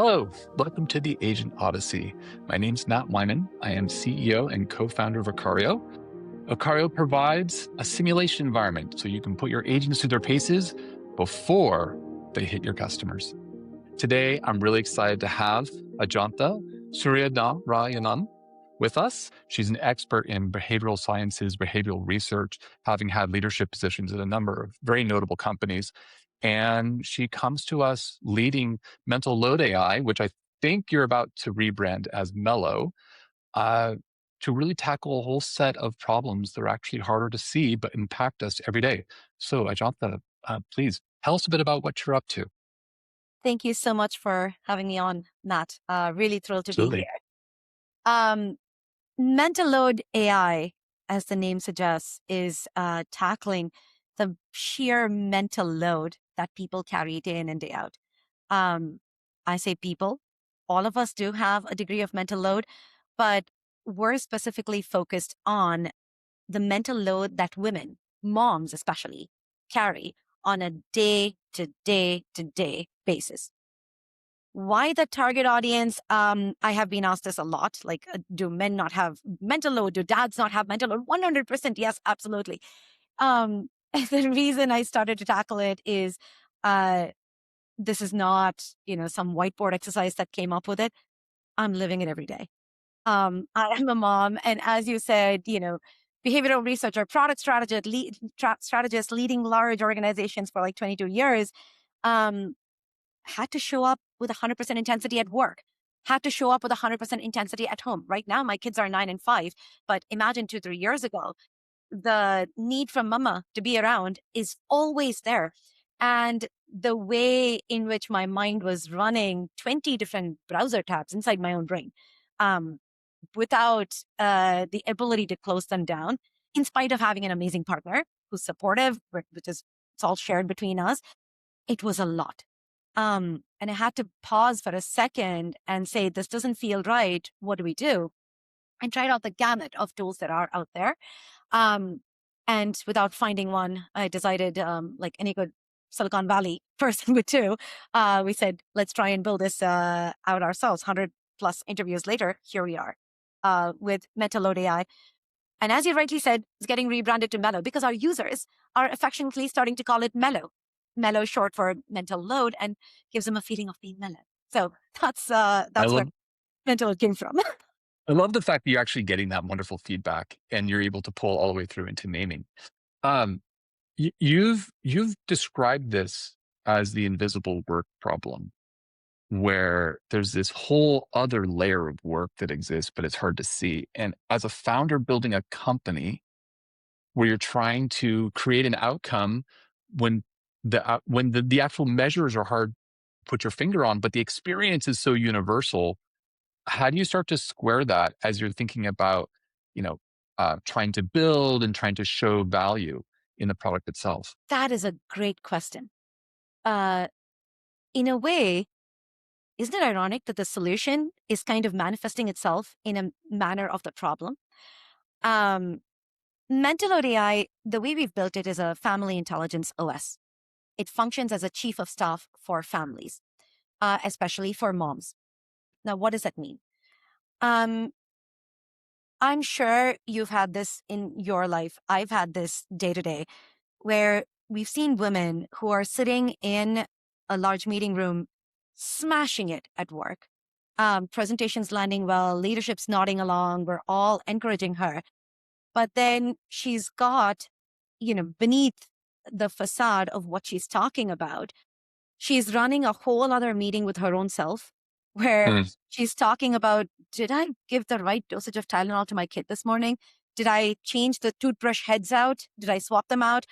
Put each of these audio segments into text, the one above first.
Hello, welcome to the Agent Odyssey. My name's Matt Wyman. I am CEO and co-founder of Acario. Acario provides a simulation environment so you can put your agents through their paces before they hit your customers. Today, I'm really excited to have Ajantha Suriyanarayanan with us. She's an expert in behavioral sciences, behavioral research, having had leadership positions at a number of very notable companies. And she comes to us leading Mental Load AI, which I think you're about to rebrand as Melo, uh, to really tackle a whole set of problems that are actually harder to see but impact us every day. So, Ajantha, please tell us a bit about what you're up to. Thank you so much for having me on, Matt. Really thrilled to be here. Absolutely. Um, Mental Load AI, as the name suggests, is tackling the sheer mental load that people carry day in and day out. Um, I say people, all of us do have a degree of mental load, but we're specifically focused on the mental load that women, moms especially, carry on a day to day to day basis. Why the target audience? I have been asked this a lot. Like, do men not have mental load? Do dads not have mental load? 100%. Yes, absolutely. The reason I started to tackle it is uh, this is not, some whiteboard exercise that came up with it. I'm living it every day. I am a mom. And as you said, behavioral researcher, product strategist leading large organizations for like 22 years. Um, had to show up with 100% intensity at work, had to show up with 100% intensity at home. Right now, my kids are 9 and 5, but imagine 2, 3 years ago, the need for mama to be around is always there. And the way in which my mind was running 20 different browser tabs inside my own brain, um, without the ability to close them down, in spite of having an amazing partner who's supportive, which is it's all shared between us, it was a lot. And I had to pause for a second and say, this doesn't feel right. What do we do? And tried out the gamut of tools that are out there. Um, and without finding one, I decided, like any good Silicon Valley person would do, we said, let's try and build this out ourselves. 100+ interviews later, here we are with Mental Load AI. And as you rightly said, it's getting rebranded to Melo because our users are affectionately starting to call it Melo. Melo is short for mental load and gives them a feeling of being mellow. So that's I where love mental load came from. I love the fact that you're actually getting that wonderful feedback and you're able to pull all the way through into naming. Um, you've described this as the invisible work problem, where there's this whole other layer of work that exists, but it's hard to see. And as a founder building a company where you're trying to create an outcome when the actual measures are hard to put your finger on, but the experience is so universal, how do you start to square that as you're thinking about, you know, trying to build and trying to show value in the product itself? That is a great question. Uh, in a way, isn't it ironic that the solution is kind of manifesting itself in a manner of the problem? Um, Mental Load AI, the way we've built it is a family intelligence OS. It functions as a chief of staff for families, especially for moms. Now, what does that mean? Um, I'm sure you've had this in your life. I've had this day to day where we've seen women who are sitting in a large meeting room, smashing it at work. Presentations landing well, leadership's nodding along. We're all encouraging her. But then she's got, beneath the facade of what she's talking about, she's running a whole other meeting with her own self where Mm. she's talking about, did I give the right dosage of Tylenol to my kid this morning? Did I change the toothbrush heads out? Did I swap them out?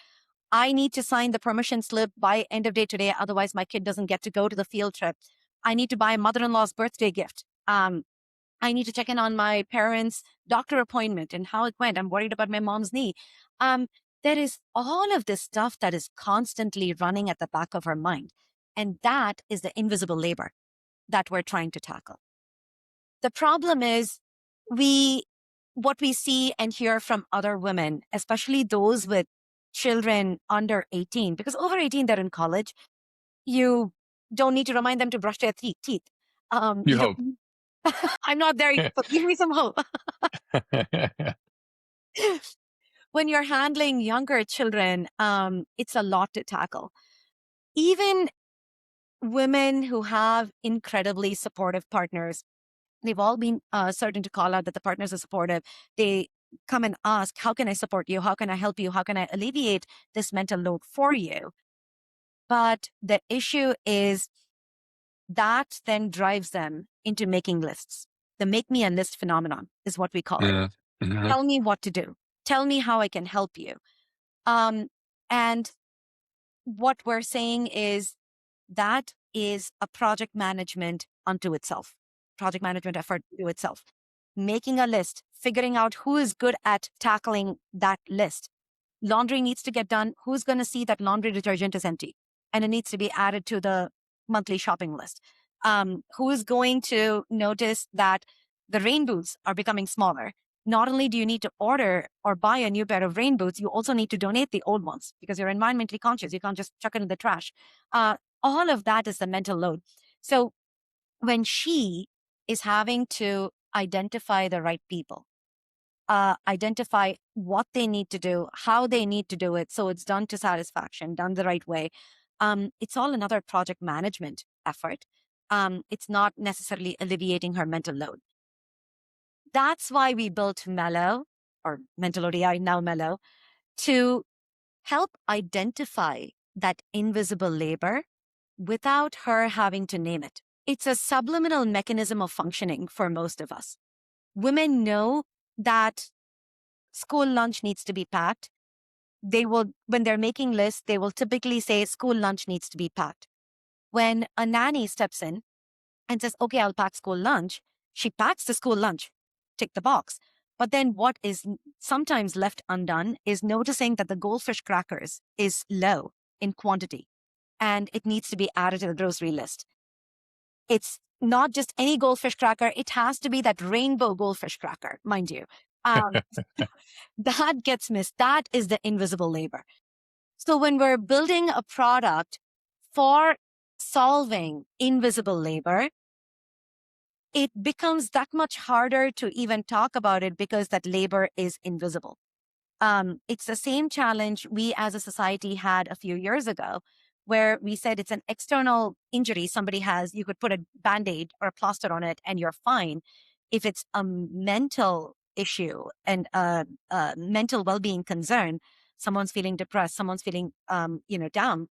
I need to sign the permission slip by end of day today. Otherwise my kid doesn't get to go to the field trip. I need to buy mother-in-law's birthday gift. I need to check in on my parents' doctor appointment and how it went. I'm worried about my mom's knee. Um, there is all of this stuff that is constantly running at the back of our mind. And that is the invisible labor that we're trying to tackle. The problem is what we see and hear from other women, especially those with children under 18, because over 18, they're in college. You don't need to remind them to brush their teeth. You You hope. don't, I'm not there yet, so give me some hope. When you're handling younger children, it's a lot to tackle. Even women who have incredibly supportive partners, they've all been certain to call out that the partners are supportive. They come and ask, how can I support you? How can I help you? How can I alleviate this mental load for you? But the issue is that then drives them into making lists. The make me a list phenomenon is what we call it. Yeah. Mhm. Tell me what to do. Tell me how I can help you. Um, and what we're saying is that is a project management unto itself, project management effort to itself. Making a list, figuring out who is good at tackling that list. Laundry needs to get done. Who's going to see that laundry detergent is empty and it needs to be added to the monthly shopping list? Who is going to notice that the rain boots are becoming smaller? Not only do you need to order or buy a new pair of rain boots, you also need to donate the old ones because you're environmentally conscious. You can't just chuck it in the trash. All of that is the mental load. So when she is having to identify the right people, identify what they need to do, how they need to do it, so it's done to satisfaction, done the right way. It's all another project management effort. It's not necessarily alleviating her mental load. That's why we built Melo, or Mental ODI, now Melo, to help identify that invisible labor without her having to name it. It's a subliminal mechanism of functioning for most of us. Women know that school lunch needs to be packed. They will, when they're making lists, they will typically say school lunch needs to be packed. When a nanny steps in and says, okay, I'll pack school lunch, she packs the school lunch, tick the box. But then what is sometimes left undone is noticing that the goldfish crackers is low in quantity and it needs to be added to the grocery list. It's not just any goldfish cracker. It has to be that rainbow goldfish cracker, mind you. Um, that gets missed. That is the invisible labor. So when we're building a product for solving invisible labor, it becomes that much harder to even talk about it because that labor is invisible. It's the same challenge we as a society had a few years ago, where we said it's an external injury somebody has. You could put a band-aid or a plaster on it and you're fine. If it's a mental issue and a mental well-being concern, someone's feeling depressed, someone's feeling, down,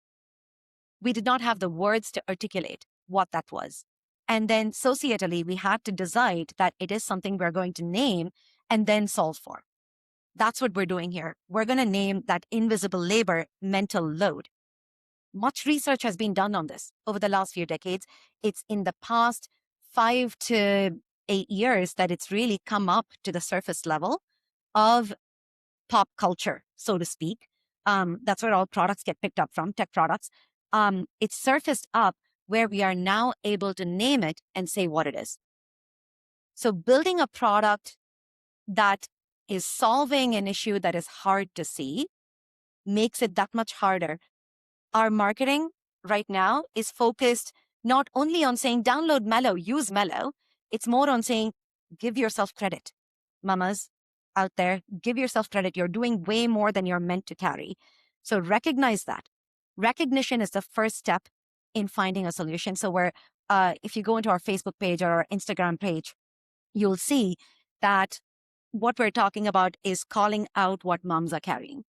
we did not have the words to articulate what that was. And then societally, we had to decide that it is something we're going to name and then solve for. That's what we're doing here. We're going to name that invisible labor mental load. Much research has been done on this over the last few decades. It's in the past 5 to 8 years that it's really come up to the surface level of pop culture, so to speak. That's where all products get picked up from, tech products. It's surfaced up where we are now able to name it and say what it is. So building a product that is solving an issue that is hard to see makes it that much harder. Our marketing right now is focused not only on saying download Melo, use Melo. It's more on saying give yourself credit. Mamas out there, give yourself credit. You're doing way more than you're meant to carry. So recognize that. Recognition is the first step in finding a solution. So if you go into our Facebook page or our Instagram page, you'll see that what we're talking about is calling out what moms are carrying.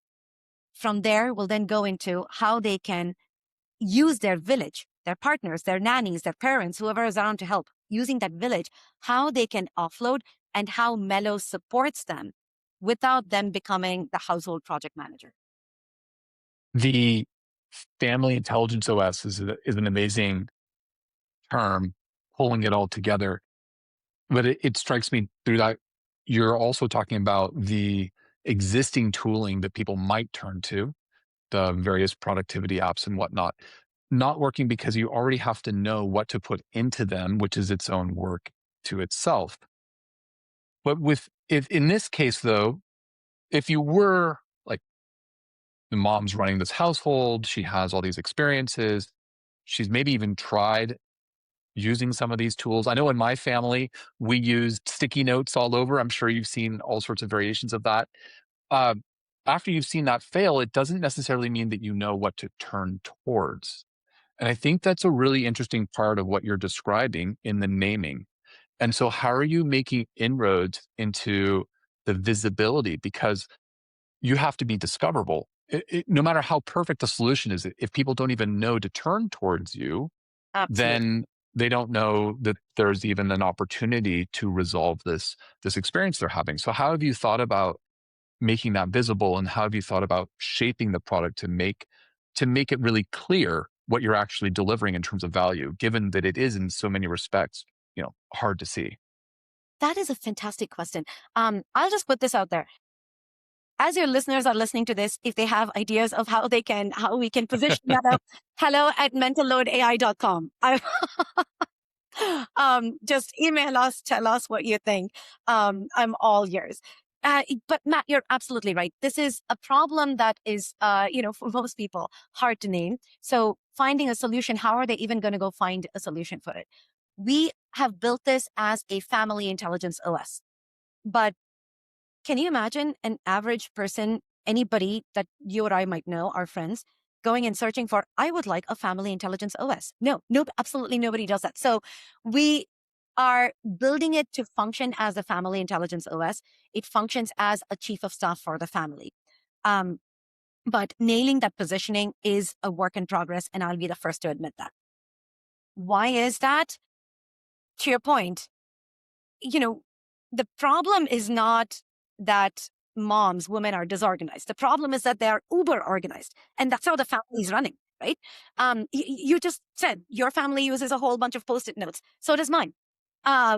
From there, we'll then go into how they can use their village, their partners, their nannies, their parents, whoever is around to help, using that village, how they can offload and how Melo supports them without them becoming the household project manager. The family intelligence OS is an amazing term, pulling it all together. But it strikes me through that you're also talking about the existing tooling that people might turn to, the various productivity apps and whatnot, not working because you already have to know what to put into them, which is its own work to itself. But if in this case, though, if you were like the mom's running this household, she has all these experiences, she's maybe even tried using some of these tools. I know in my family, we used sticky notes all over. I'm sure you've seen all sorts of variations of that. Uh, After you've seen that fail, it doesn't necessarily mean that you know what to turn towards. And I think that's a really interesting part of what you're describing in the naming. And so, how are you making inroads into the visibility? Because you have to be discoverable. No matter how perfect the solution is, if people don't even know to turn towards you, Absolutely. then they don't know that there's even an opportunity to resolve this experience they're having. So, how have you thought about making that visible, and how have you thought about shaping the product to make it really clear what you're actually delivering in terms of value, given that it is in so many respects, hard to see? That is a fantastic question. I'll just put this out there. As your listeners are listening to this, if they have ideas of how we can position that, hello at mentalloadai.com. Just email us, tell us what you think. I'm all yours. But Matt, you're absolutely right. This is a problem that is, for most people, hard to name. So finding a solution, how are they even going to go find a solution for it? We have built this as a family intelligence OS. But can you imagine an average person, anybody that you or I might know, our friends, going and searching for, I would like a family intelligence OS? No, nope, absolutely nobody does that. So we are building it to function as a family intelligence OS. It functions as a chief of staff for the family. Um, but nailing that positioning is a work in progress, and I'll be the first to admit that. Why is that? To your point, you know, the problem is not that women are disorganized. The problem is that they are uber organized. And that's how the family is running, right? You just said your family uses a whole bunch of Post-it notes. So does mine.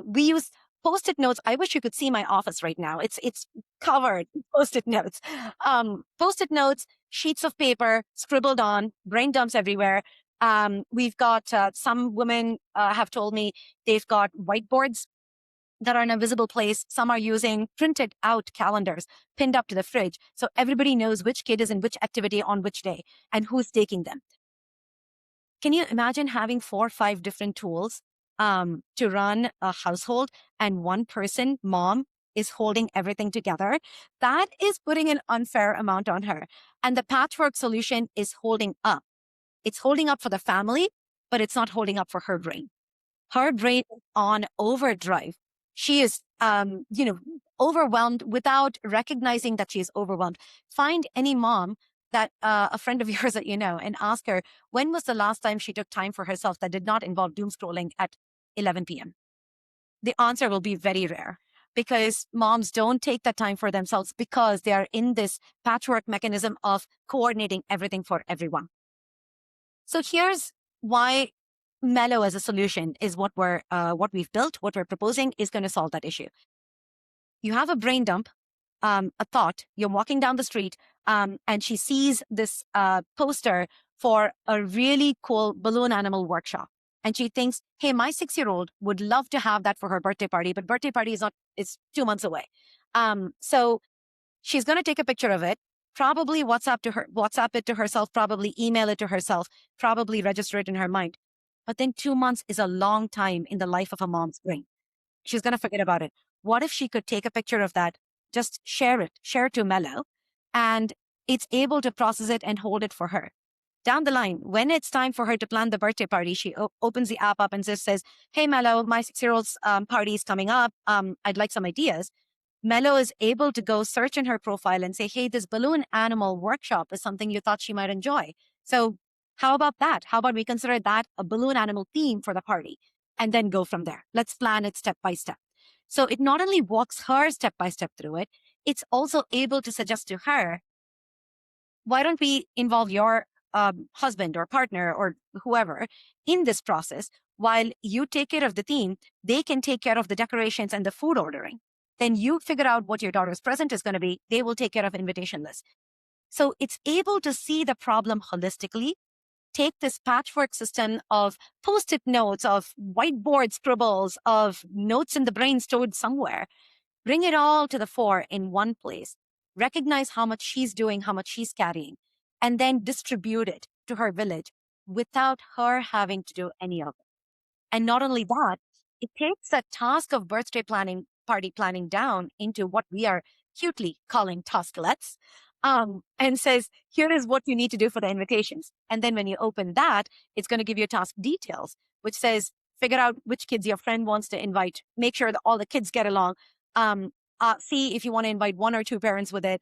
We use Post-it notes. I wish you could see my office right now. It's covered in Post-it notes. Post-it notes, sheets of paper scribbled on, brain dumps everywhere. We've got some women have told me they've got whiteboards that are in a visible place. Some are using printed out calendars pinned up to the fridge. So everybody knows which kid is in which activity on which day and who's taking them. Can you imagine having 4 or 5 different tools to run a household, and one person, mom, is holding everything together? That is putting an unfair amount on her. And the patchwork solution is holding up. It's holding up for the family, but it's not holding up for her brain. Her brain is on overdrive. She is, overwhelmed without recognizing that she is overwhelmed. Find any mom that a friend of yours that you know and ask her, when was the last time she took time for herself that did not involve doom scrolling at 11 p.m.? The answer will be very rare, because moms don't take that time for themselves because they are in this patchwork mechanism of coordinating everything for everyone. So here's why Melo as a solution is what we've built, what we're proposing is going to solve that issue. You have a brain dump, a thought. You're walking down the street, and she sees this poster for a really cool balloon animal workshop, and she thinks, "Hey, my 6-year-old would love to have that for her birthday party, but birthday party is 2 months away." So she's going to take a picture of it, probably WhatsApp it to herself, probably email it to herself, probably register it in her mind. But then 2 months is a long time in the life of a mom's brain. She's going to forget about it. What if she could take a picture of that, just share it to Melo, and it's able to process it and hold it for her? Down the line, when it's time for her to plan the birthday party, she opens the app up and just says, "Hey, Melo, my 6-year-old's party is coming up. I'd like some ideas." Melo is able to go search in her profile and say, "Hey, this balloon animal workshop is something you thought she might enjoy. So how about that? How about we consider that a balloon animal theme for the party?" And then go from there. Let's plan it step by step. So it not only walks her step by step through it, it's also able to suggest to her, why don't we involve your husband or partner or whoever in this process? While you take care of the theme, they can take care of the decorations and the food ordering. Then you figure out what your daughter's present is going to be. They will take care of invitation list. So it's able to see the problem holistically, take this patchwork system of Post-it notes, of whiteboard scribbles, of notes in the brain stored somewhere, bring it all to the fore in one place, recognize how much she's doing, how much she's carrying, and then distribute it to her village without her having to do any of it. And not only that, it takes the task of birthday planning, party planning down into what we are cutely calling tasklets, and says, here is what you need to do for the invitations. And then when you open that, it's going to give you task details, which says, figure out which kids your friend wants to invite, make sure that all the kids get along, um, see if you want to invite one or two parents with it,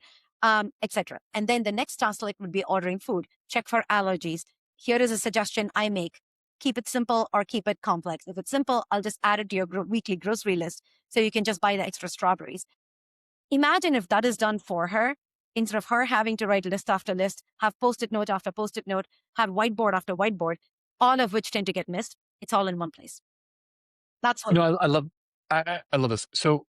etc. And then the next tasklet would be ordering food, check for allergies. Here is a suggestion I make. Keep it simple or keep it complex. If it's simple, I'll just add it to your weekly grocery list so you can just buy the extra strawberries. Imagine if that is done for her, instead of her having to write list after list, have post-it note after post-it note, have whiteboard after whiteboard, all of which tend to get missed. It's all in one place. That's what. I love I love this. So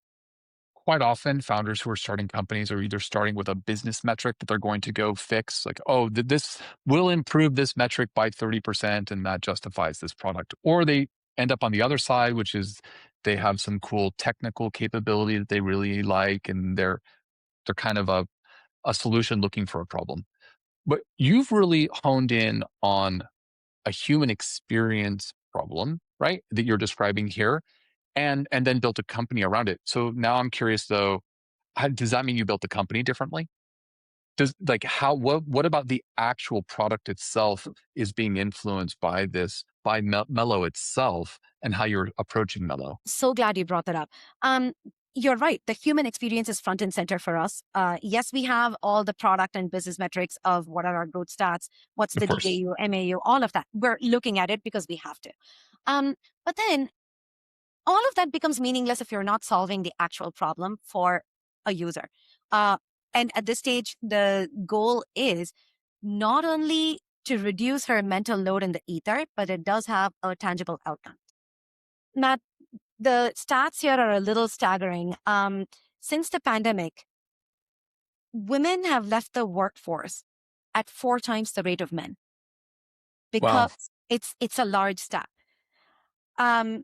quite often, founders who are starting companies are either starting with a business metric that they're going to go fix, like, oh, this will improve this metric by 30%, and that justifies this product. Or they end up on the other side, which is they have some cool technical capability that they really like, and they're kind of a solution looking for a problem. But you've really honed in on a human experience problem, right? That you're describing here, and then built a company around it. So now I'm curious though, does that mean you built the company differently? Does like how what about the actual product itself is being influenced by Mello itself and how you're approaching Mello? So glad you brought that up. Um, you're right. The human experience is front and center for us. Yes, we have all the product and business metrics of what are our growth stats, what's Of the course. DAU, MAU, all of that. We're looking at it because we have to. But then all of that becomes meaningless if you're not solving the actual problem for a user. Uh, and at this stage, the goal is not only to reduce her mental load in the ether, but it does have a tangible outcome. Matt, the stats here are a little staggering. Since the pandemic, women have left the workforce at 4 times the rate of men Wow. because it's a large stat. Um,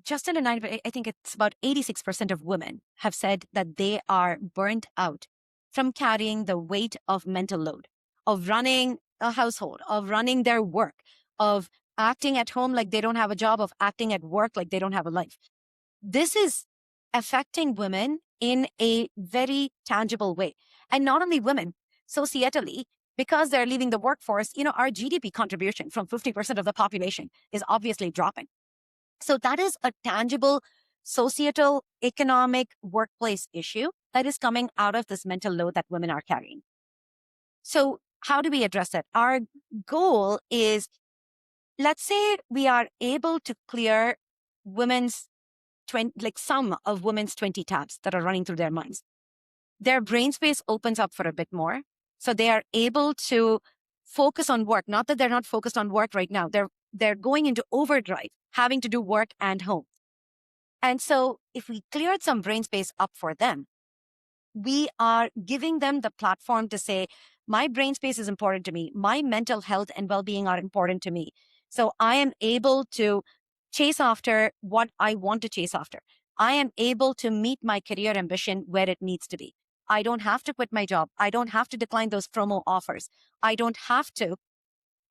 Justin and I think it's about 86% of women have said that they are burnt out from carrying the weight of mental load, of running a household, of running their work, of acting at home like they don't have a job, of acting at work like they don't have a life. This is affecting women in a very tangible way. And not only women, societally, because they're leaving the workforce, our GDP contribution from 50% of the population is obviously dropping. So that is a tangible societal, economic, workplace issue that is coming out of this mental load that women are carrying. So how do we address it? Our goal is, let's say we are able to clear women's 20, like some of women's 20 tabs that are running through their minds. Their brain space opens up for a bit more. So they are able to focus on work. Not that they're not focused on work right now. They're going into overdrive, having to do work and home. And so if we cleared some brain space up for them, we are giving them the platform to say, my brain space is important to me. My mental health and well-being are important to me. So I am able to chase after what I want to chase after. I am able to meet my career ambition where it needs to be. I don't have to quit my job. I don't have to decline those promo offers. I don't have to.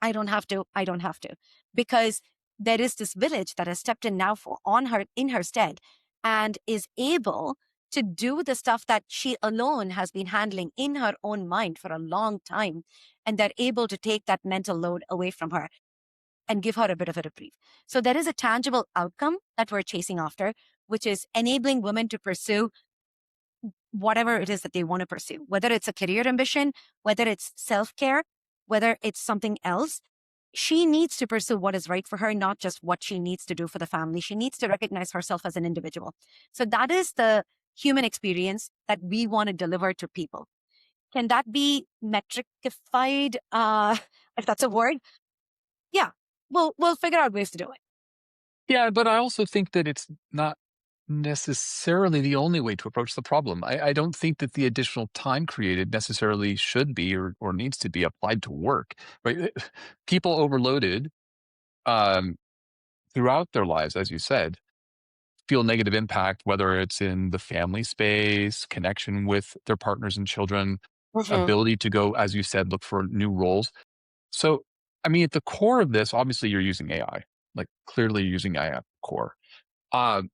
I don't have to. I don't have to. Because there is this village that has stepped in now in her stead and is able to do the stuff that she alone has been handling in her own mind for a long time. And they're able to take that mental load away from her and give her a bit of a reprieve. So there is a tangible outcome that we're chasing after, which is enabling women to pursue whatever it is that they want to pursue, whether it's a career ambition, whether it's self-care, whether it's something else. She needs to pursue what is right for her, not just what she needs to do for the family. She needs to recognize herself as an individual. So that is the human experience that we want to deliver to people. Can that be metricified, if that's a word? Yeah, we'll figure out ways to do it. Yeah, but I also think that it's not necessarily the only way to approach the problem. I don't think that the additional time created necessarily should be or needs to be applied to work. Right? People overloaded um, throughout their lives, as you said, feel negative impact, whether it's in the family space, connection with their partners and children, Mhm. ability to go, as you said, look for new roles. So, I mean, at the core of this, obviously, you're using AI. like clearly using AI at the core. Um,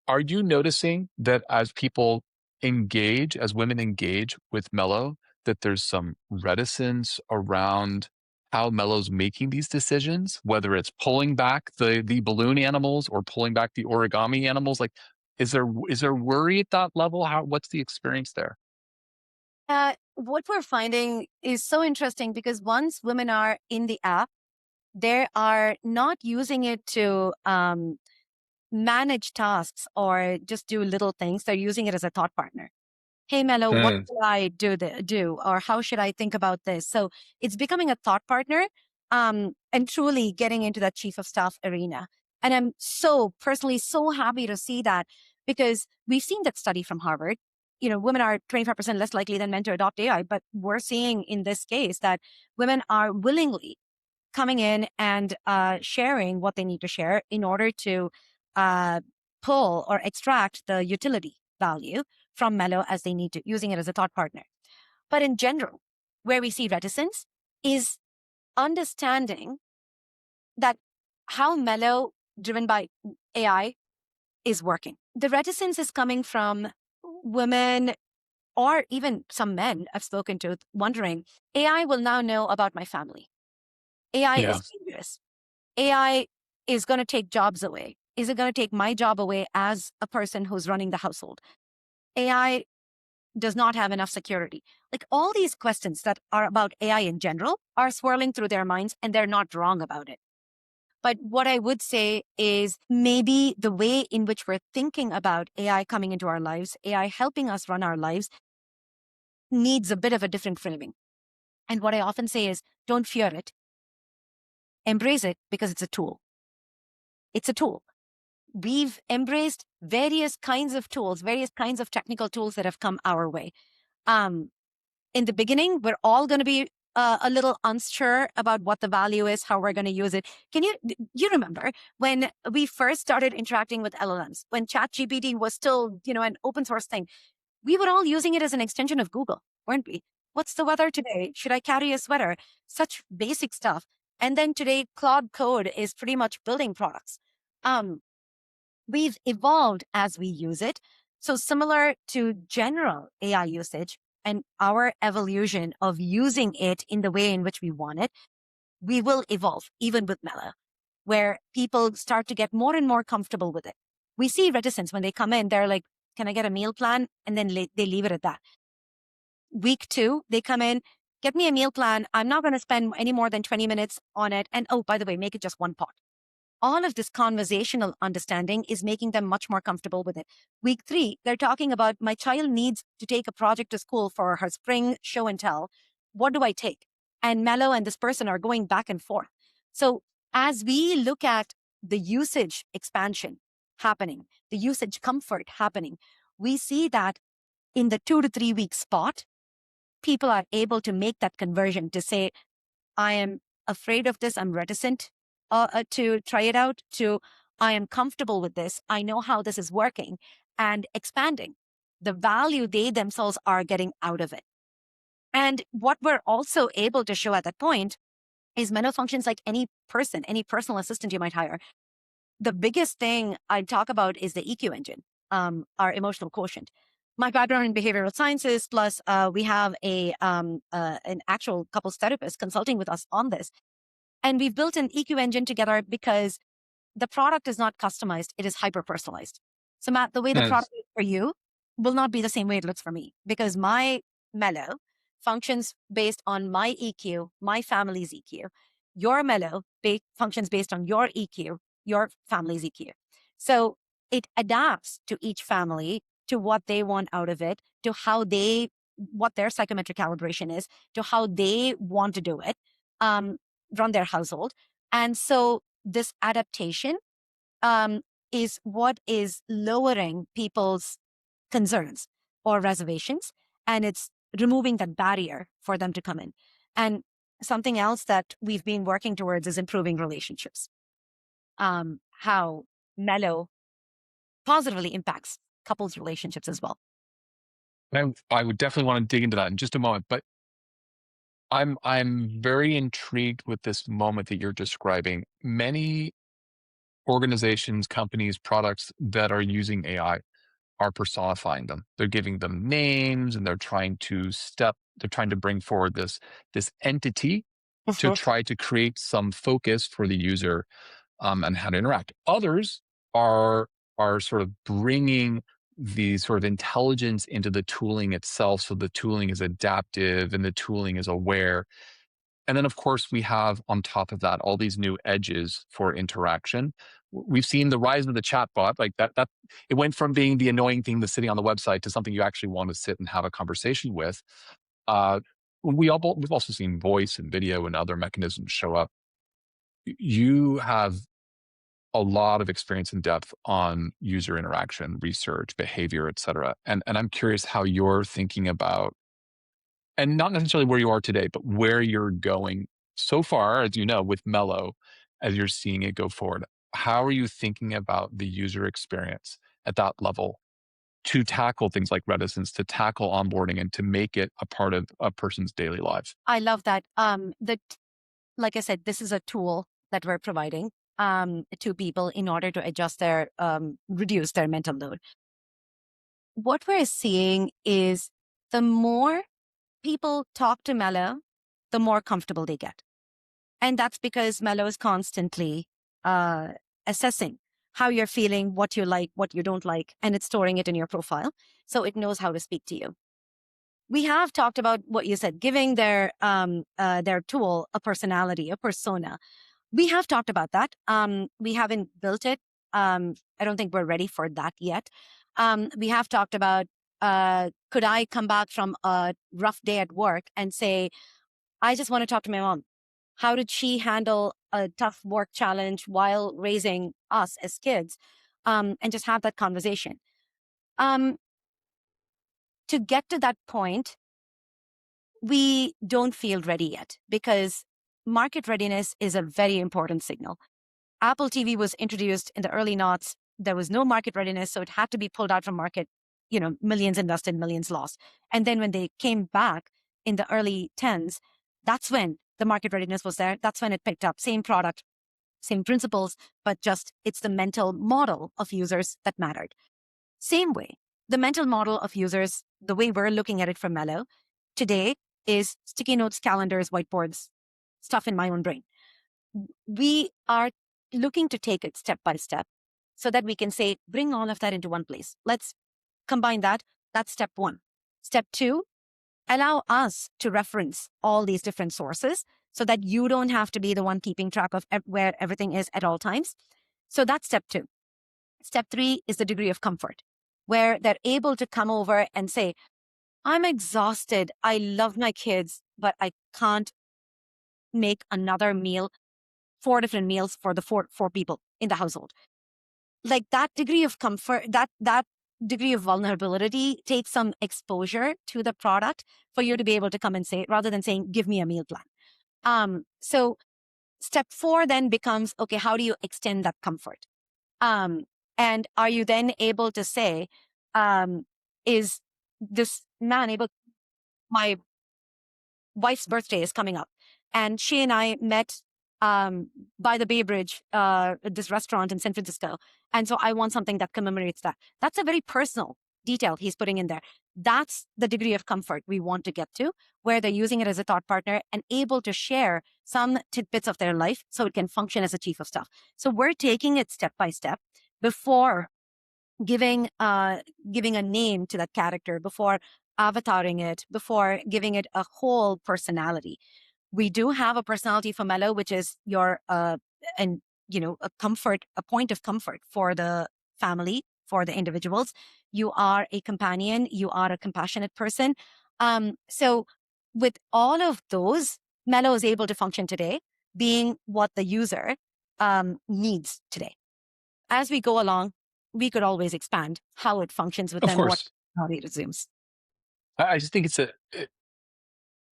are you noticing that as people engage, as women engage with Melo, that there's some reticence around how Melo's making these decisions, whether it's pulling back the balloon animals or pulling back the origami animals? Like, is there worry at that level? What's the experience there? What we're finding is so interesting because once women are in the app, they are not using it to manage tasks or just do little things. They're using it as a thought partner. Hey, Melo, what Mm, should I do? Or how should I think about this? So it's becoming a thought partner and truly getting into that chief of staff arena. And I'm so personally so happy to see that because we've seen that study from Harvard. Women are 25% less likely than men to adopt AI, but we're seeing in this case that women are willingly coming in and sharing what they need to share in order to uh, pull or extract the utility value from Melo as they need to, using it as a thought partner. But in general, where we see reticence is understanding that how Melo, driven by AI, is working. The reticence is coming from women or even some men I've spoken to wondering, AI will now know about my family. AI yeah. is dangerous. AI is going to take jobs away. Is it going to take my job away as a person who's running the household? AI does not have enough security. Like all these questions that are about AI in general are swirling through their minds and they're not wrong about it. But what I would say is maybe the way in which we're thinking about AI coming into our lives, AI helping us run our lives, needs a bit of a different framing. And what I often say is don't fear it, embrace it because it's a tool. It's a tool. We've embraced various kinds of tools, various kinds of technical tools that have come our way. Um, in the beginning, we're all going to be a little unsure about what the value is, how we're going to use it. You remember when we first started interacting with LLMs, when ChatGPT was still, an open source thing, we were all using it as an extension of Google, weren't we? What's the weather today? Should I carry a sweater? Such basic stuff. And then today, Claude Code is pretty much building products. Um, we've evolved as we use it. So similar to general AI usage and our evolution of using it in the way in which we want it, we will evolve even with Mela, where people start to get more and more comfortable with it. We see reticence when they come in. They're like, can I get a meal plan? And then they leave it at that. Week 2, they come in, get me a meal plan. I'm not going to spend any more than 20 minutes on it. And oh, by the way, make it just one pot. All of this conversational understanding is making them much more comfortable with it. Week 3, they're talking about my child needs to take a project to school for her spring show and tell. What do I take? And Mello and this person are going back and forth. So as we look at the usage expansion happening, the usage comfort happening, we see that in the 2 to 3 week spot, people are able to make that conversion to say, I am afraid of this. I'm reticent to try it out, to I am comfortable with this. I know how this is working and expanding the value they themselves are getting out of it. And what we're also able to show at that point is Menno functions like any person, any personal assistant you might hire. The biggest thing I talk about is the EQ engine, our emotional quotient. My background in behavioral sciences, plus we have an actual couples therapist consulting with us on this. And we've built an EQ engine together because the product is not customized, it is hyper personalized. So, Matt, the way the Mm, product is for you will not be the same way it looks for me because my Mellow functions based on my EQ, my family's EQ. Your Mellow functions based on your EQ, your family's EQ. So, it adapts to each family, to what they want out of it, to what their psychometric calibration is, to how they want to do it, run their household. And so, this adaptation um, is what is lowering people's concerns or reservations, and it's removing that barrier for them to come in. And something else that we've been working towards is improving relationships. How Mellow positively impacts couples' relationships as well. I would definitely want to dig into that in just a moment, but I'm very intrigued with this moment that you're describing. Many organizations, companies, products that are using AI are personifying them. They're giving them names and they're trying to bring forward this entity to Mhm. try to create some focus for the user and how to interact. Others are sort of bringing the sort of intelligence into the tooling itself, so the tooling is adaptive and the tooling is aware. And then, of course, we have on top of that all these new edges for interaction. We've seen the rise of the chatbot, like that. It went from being the annoying thing that's sitting on the website to something you actually want to sit and have a conversation with. Uh, we've also seen voice and video and other mechanisms show up. You have a lot of experience and depth on user interaction, research, behavior, et cetera. And I'm curious how you're thinking about, and not necessarily where you are today, but where you're going so far, as you know, with Melo, as you're seeing it go forward. How are you thinking about the user experience at that level to tackle things like reticence, to tackle onboarding, and to make it a part of a person's daily lives? I love that. Like I said, this is a tool that we're providing to people in order to adjust reduce their mental load. What we're seeing is the more people talk to Melo, the more comfortable they get. And that's because Melo is constantly uh, assessing how you're feeling, what you like, what you don't like, and it's storing it in your profile. So it knows how to speak to you. We have talked about what you said, giving their tool a personality, a persona. We have talked about that. We haven't built it. I don't think we're ready for that yet. We have talked about could I come back from a rough day at work and say, I just want to talk to my mom. How did she handle a tough work challenge while raising us as kids? And just have that conversation. Um, to get to that point, we don't feel ready yet because market readiness is a very important signal. Apple TV was introduced in the early noughts. There was no market readiness, so it had to be pulled out from market. Millions invested, millions lost. And then when they came back in the early tens, that's when the market readiness was there. That's when it picked up. Same product, same principles, but just it's the mental model of users that mattered. Same way, the mental model of users, the way we're looking at it from Melo today is sticky notes, calendars, whiteboards, stuff in my own brain. We are looking to take it step by step so that we can say, bring all of that into one place. Let's combine that. That's step one. Step two, allow us to reference all these different sources so that you don't have to be the one keeping track of where everything is at all times. So that's step two. Step three is the degree of comfort, where they're able to come over and say, I'm exhausted. I love my kids, but I can't make another meal, 4 different meals for the four people in the household. Like that degree of comfort, that degree of vulnerability takes some exposure to the product for you to be able to come and say it rather than saying, give me a meal plan. So step four then becomes, okay, how do you extend that comfort? And are you then able to say, is this man able, my wife's birthday is coming up, and she and I met by the Bay Bridge, this restaurant in San Francisco. And so I want something that commemorates that. That's a very personal detail he's putting in there. That's the degree of comfort we want to get to, where they're using it as a thought partner and able to share some tidbits of their life so it can function as a chief of staff. So we're taking it step by step before giving a name to that character, before avataring it, before giving it a whole personality. We do have a personality for Melo, which is your and a point of comfort for the family, for the individuals. You are a companion, you are a compassionate person. So with all of those, Melo is able to function today, being what the user needs today. As we go along, we could always expand how it functions with Of them, course. how it resumes. I just think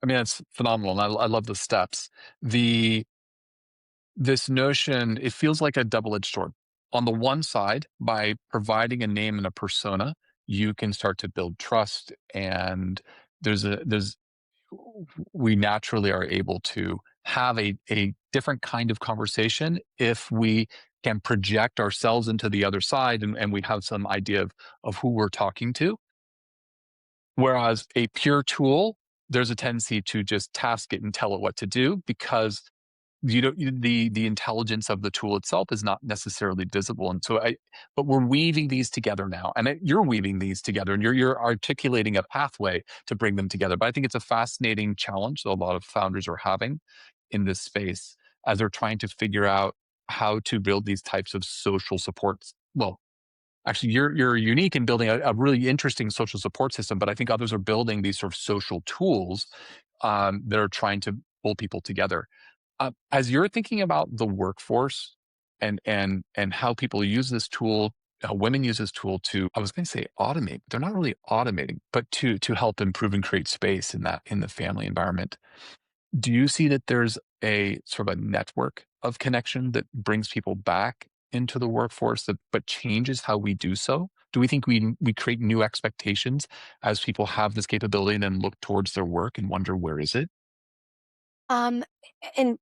I mean, it's phenomenal. And I love the steps. This notion, it feels like a double-edged sword. On the one side, by providing a name and a persona, you can start to build trust. And there's we naturally are able to have a different kind of conversation if we can project ourselves into the other side, and we have some idea of who we're talking to. Whereas a pure tool, there's a tendency to just task it and tell it what to do because the intelligence of the tool itself is not necessarily visible. And so but we're weaving these together now, and you're weaving these together, and you're articulating a pathway to bring them together. But I think it's a fascinating challenge that a lot of founders are having in this space as they're trying to figure out how to build these types of social supports. Well, actually, you're unique in building a really interesting social support system, but I think others are building these sort of social tools that are trying to pull people together. As you're thinking about the workforce and how people use this tool, how women use this tool to, I was going to say automate, but they're not really automating, but to help improve and create space in the family environment. Do you see that there's a sort of a network of connection that brings people back into the workforce that but changes how we do so? Do we think we create new expectations as people have this capability and then look towards their work and wonder where is it? Um, in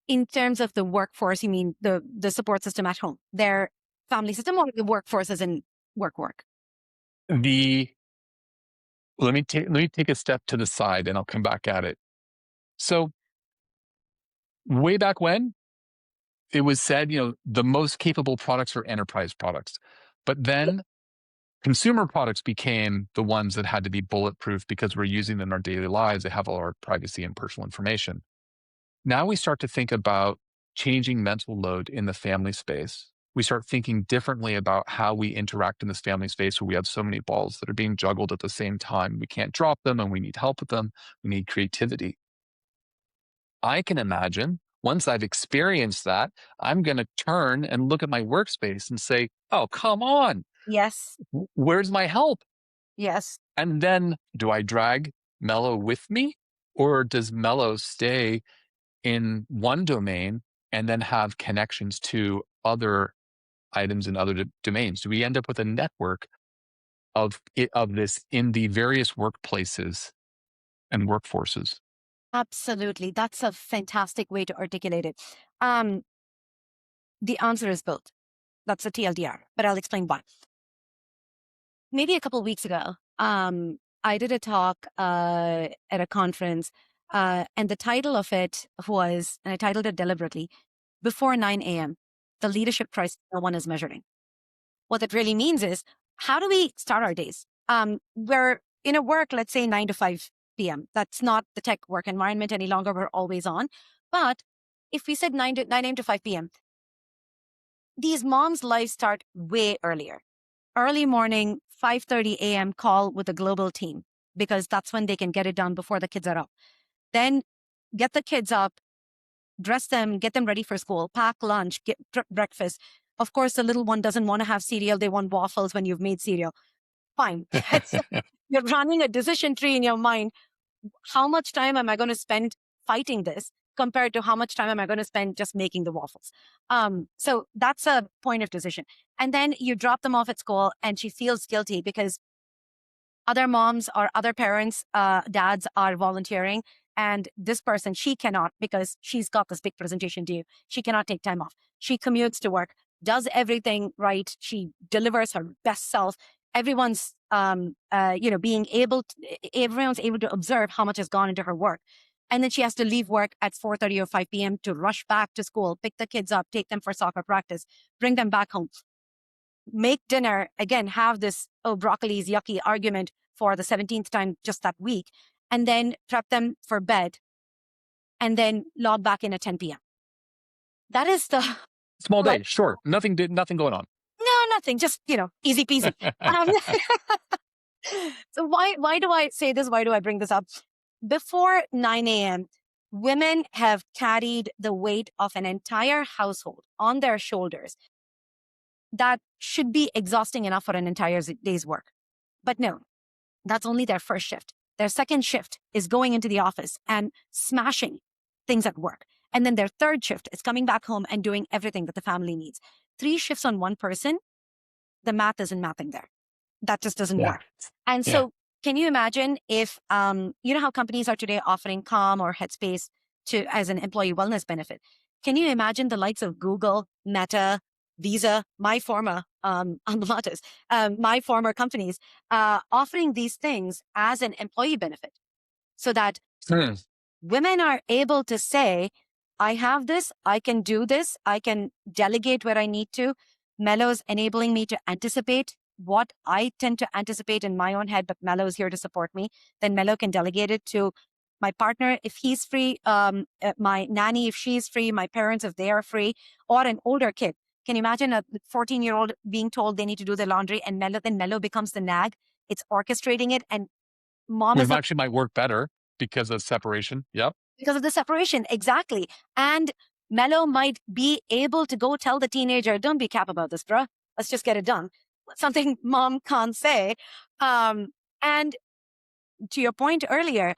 in terms of the workforce, you mean the support system at home, their family system, or the workforce as in work? The let me take a step to the side and I'll come back at it. So way back when, it was said, the most capable products are enterprise products. But then consumer products became the ones that had to be bulletproof because we're using them in our daily lives. They have all our privacy and personal information. Now we start to think about changing mental load in the family space. We start thinking differently about how we interact in this family space where we have so many balls that are being juggled at the same time. We can't drop them and we need help with them. We need creativity. I can imagine once I've experienced that, I'm going to turn and look at my workspace and say, oh, come on. Yes, Where's my help? yes. And then do I drag Melo with me? Or does Melo stay in one domain and then have connections to other items in other domains? Do we end up with a network of this in the various workplaces and workforces? Absolutely. That's a fantastic way to articulate it. Um, the answer is both. That's a TLDR, but I'll explain why. Maybe a couple of weeks ago, I did a talk at a conference, and the title of it was, and I titled it deliberately, Before 9 a.m., the leadership crisis no one is measuring. What that really means is, how do we start our days? We're in a work, let's say 9 to 5 p.m. That's not the tech work environment any longer. We're always on. But if we said 9 a.m. to 5 p.m., these moms' lives start way earlier. Early morning, 5:30 a.m. call with a global team, because that's when they can get it done before the kids are up. Then get the kids up, dress them, get them ready for school, pack lunch, get breakfast. Of course, the little one doesn't want to have cereal. They want waffles when you've made cereal. Fine. You're running a decision tree in your mind. How much time am I going to spend fighting this compared to how much time am I going to spend just making the waffles? So that's a point of decision. And then you drop them off at school and she feels guilty because other moms or other parents, dads are volunteering. And this person, she cannot because she's got this big presentation due. She cannot take time off. She commutes to work, does everything right. She delivers her best self. Everyone's, everyone's able to observe how much has gone into her work. And then she has to leave work at 4:30 or 5 p.m. to rush back to school, pick the kids up, take them for soccer practice, bring them back home, make dinner, again, have this, oh, broccoli is yucky argument for the 17th time just that week, and then prep them for bed, and then log back in at 10 p.m. That is the Small like, day, sure. Nothing going on. no, nothing, just, easy peasy. Um, so why do I say this? Why do I bring this up? Before 9 a.m., women have carried the weight of an entire household on their shoulders. That should be exhausting enough for an entire day's work. But no, that's only their first shift. Their second shift is going into the office and smashing things at work. And then their third shift is coming back home and doing everything that the family needs. 3 shifts on one person, the math isn't mathing there. That just doesn't Yeah. work. And Yeah. so Can you imagine if, you know how companies are today offering Calm or Headspace as an employee wellness benefit? Can you imagine the likes of Google, Meta, Visa, my former, alma maters, my former companies, offering these things as an employee benefit so that Hmm. women are able to say, I have this, I can do this, I can delegate where I need to. Melo is enabling me to anticipate what I tend to anticipate in my own head, but Melo is here to support me. Then Melo can delegate it to my partner if he's free, my nanny if she's free, my parents if they are free, or an older kid. Can you imagine a 14-year-old being told they need to do their laundry and Melo becomes the nag? It's orchestrating it, and mom Which is actually might work better because of separation. Yep. because of the separation. Exactly. And Mello might be able to go tell the teenager, don't be cap about this, bruh. Let's just get it done. Something mom can't say. And to your point earlier,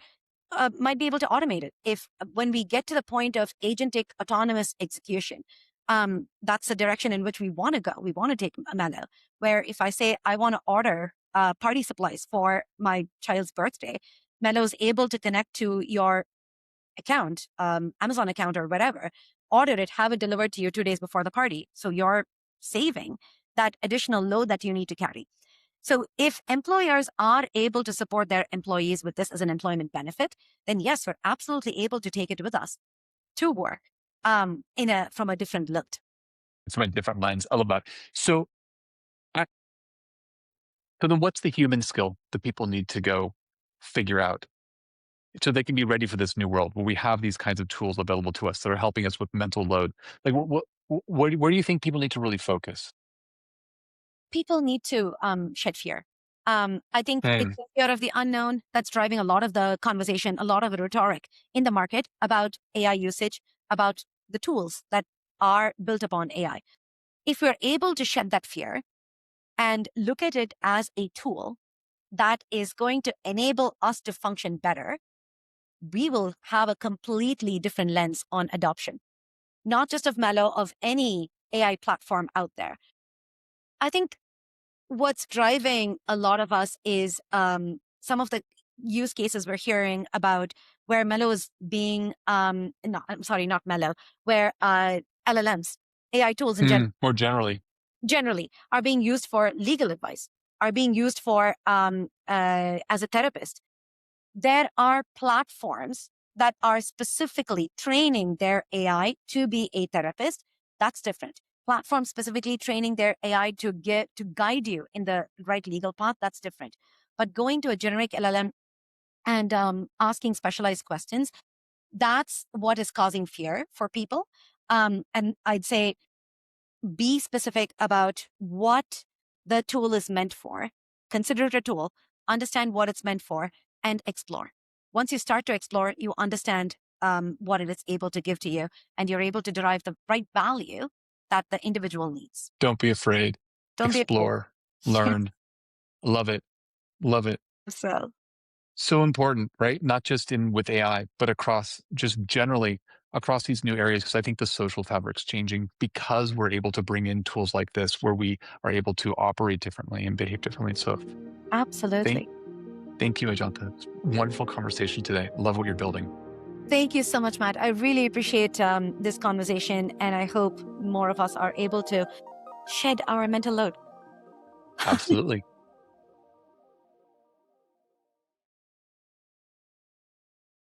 might be able to automate it. If when we get to the point of agentic autonomous execution, that's the direction in which we want to go. We want to take Mello, where if I say I want to order party supplies for my child's birthday, Mello is able to connect to your account, Amazon account or whatever, order it, have it delivered to you 2 days before the party. So you're saving that additional load that you need to carry. So if employers are able to support their employees with this as an employment benefit, then yes, we're absolutely able to take it with us to work from a different look. It's from a different lens. I love that. So, I, so then what's the human skill that people need to go figure out so they can be ready for this new world where we have these kinds of tools available to us that are helping us with mental load? Like, where do you think people need to really focus? People need to shed fear. I think it's Hmm. the fear of the unknown that's driving a lot of the conversation, a lot of the rhetoric in the market about AI usage, about the tools that are built upon AI. If we're able to shed that fear and look at it as a tool that is going to enable us to function better, we will have a completely different lens on adoption, not just of Melo, of any AI platform out there. I think what's driving a lot of us is some of the use cases we're hearing about where Melo is being, I'm sorry, not Melo, where LLMs, AI tools in More generally. generally are being used for legal advice, are being used for as a therapist. There are platforms that are specifically training their AI to be a therapist. That's different. Platforms specifically training their AI to guide you in the right legal path. That's different. But going to a generic LLM and asking specialized questions, that's what is causing fear for people. And I'd say be specific about what the tool is meant for. Consider it a tool, understand what it's meant for, and explore. Once you start to explore, you understand what it is able to give to you, and you're able to derive the right value that the individual needs. Don't be afraid. Don't be afraid. Explore. Learn. Love it. Love it. So, So important, right? Not just in with AI, but across just generally across these new areas. Because I think the social fabric's changing because we're able to bring in tools like this where we are able to operate differently and behave differently. So thank absolutely. thank you, Ajantha. Wonderful conversation today. Love what you're building. Thank you so much, Matt. I really appreciate this conversation, and I hope more of us are able to shed our mental load. Absolutely.